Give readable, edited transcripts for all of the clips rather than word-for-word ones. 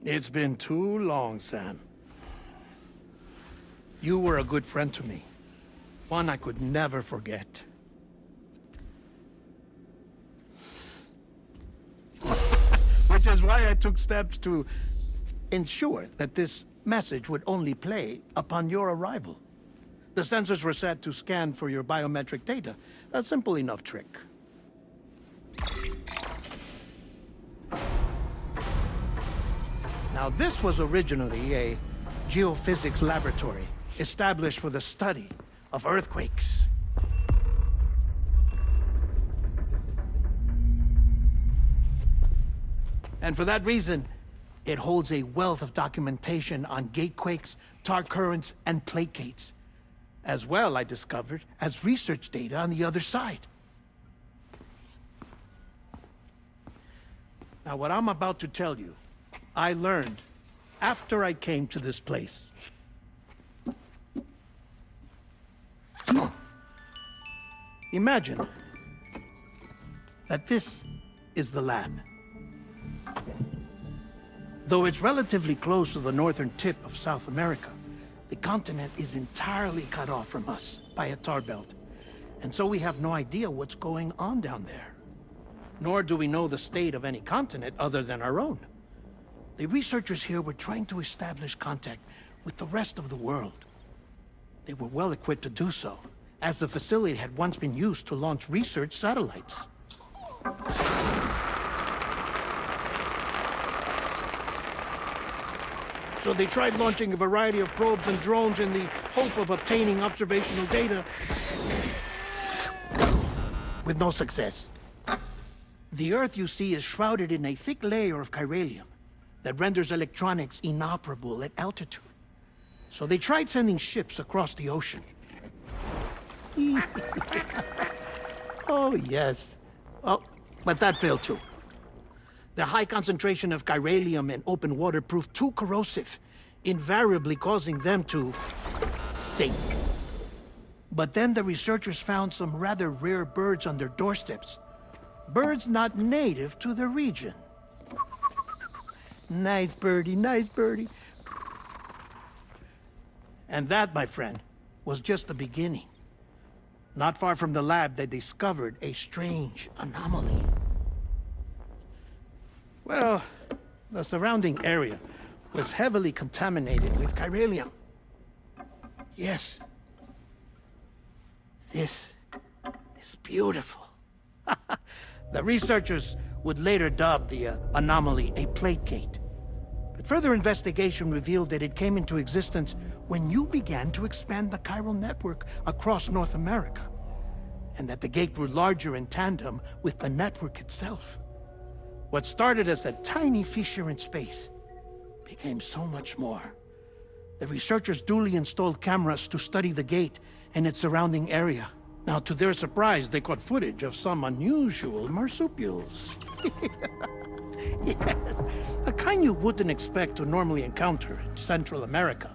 It's been too long, Sam. You were a good friend to me. One I could never forget. Which is why I took steps to ensure that this message would only play upon your arrival. The sensors were set to scan for your biometric data. A simple enough trick. Now, this was originally a geophysics laboratory established for the study of earthquakes. And for that reason, it holds a wealth of documentation on gatequakes, tar currents, and placates. As well, I discovered, as research data on the other side. Now, what I'm about to tell you, I learned after I came to this place. Imagine that this is the lab. Though it's relatively close to the northern tip of South America, the continent is entirely cut off from us by a tar belt. And so we have no idea what's going on down there. Nor do we know the state of any continent other than our own. The researchers here were trying to establish contact with the rest of the world. They were well equipped to do so, as the facility had once been used to launch research satellites. So they tried launching a variety of probes and drones in the hope of obtaining observational data, with no success. The Earth, you see, is shrouded in a thick layer of chiralium that renders electronics inoperable at altitude. So they tried sending ships across the ocean. Oh, yes. Oh, but that failed too. The high concentration of chiralium in open water proved too corrosive, invariably causing them to sink. But then the researchers found some rather rare birds on their doorsteps. Birds not native to the region. Nice birdie, nice birdie. And that, my friend, was just the beginning. Not far from the lab, they discovered a strange anomaly. Well, the surrounding area was heavily contaminated with chiralium. Yes. This is beautiful. The researchers would later dub the anomaly a plate gate. But further investigation revealed that it came into existence when you began to expand the chiral network across North America, and that the gate grew larger in tandem with the network itself. What started as a tiny fissure in space became so much more. The researchers duly installed cameras to study the gate and its surrounding area. Now, to their surprise, they caught footage of some unusual marsupials. Yes, a kind you wouldn't expect to normally encounter in Central America,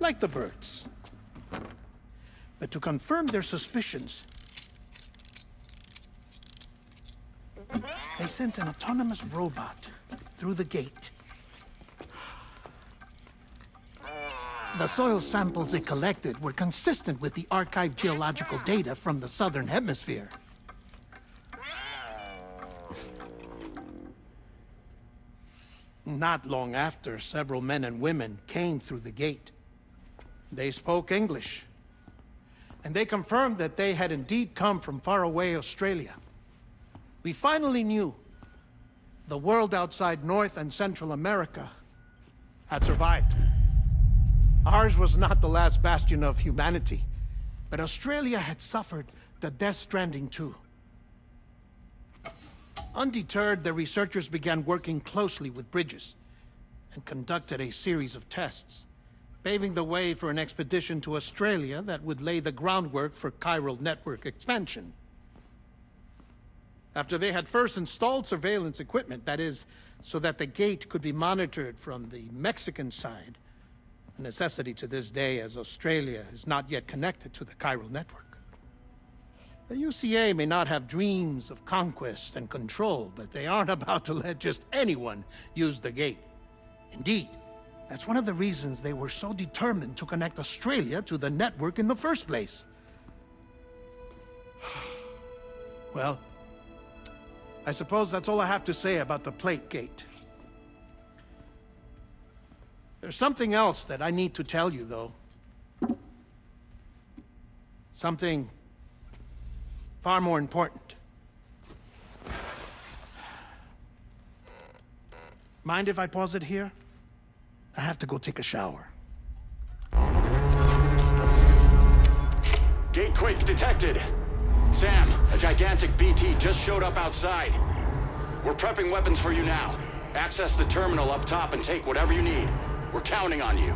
like the birds. But to confirm their suspicions, they sent an autonomous robot through the gate. The soil samples it collected were consistent with the archived geological data from the southern hemisphere. Not long after, several men and women came through the gate. They spoke English, and they confirmed that they had indeed come from faraway Australia. We finally knew the world outside North and Central America had survived. Ours was not the last bastion of humanity, but Australia had suffered the Death Stranding too. Undeterred, the researchers began working closely with Bridges and conducted a series of tests, paving the way for an expedition to Australia that would lay the groundwork for chiral network expansion. After they had first installed surveillance equipment, that is, so that the gate could be monitored from the Mexican side, a necessity to this day as Australia is not yet connected to the chiral network. The UCA may not have dreams of conquest and control, but they aren't about to let just anyone use the gate. Indeed, that's one of the reasons they were so determined to connect Australia to the network in the first place. Well, I suppose that's all I have to say about the plate gate. There's something else that I need to tell you, though. Something far more important. Mind if I pause it here? I have to go take a shower. Gate quake detected. Sam, a gigantic BT just showed up outside. We're prepping weapons for you now. Access the terminal up top and take whatever you need. We're counting on you.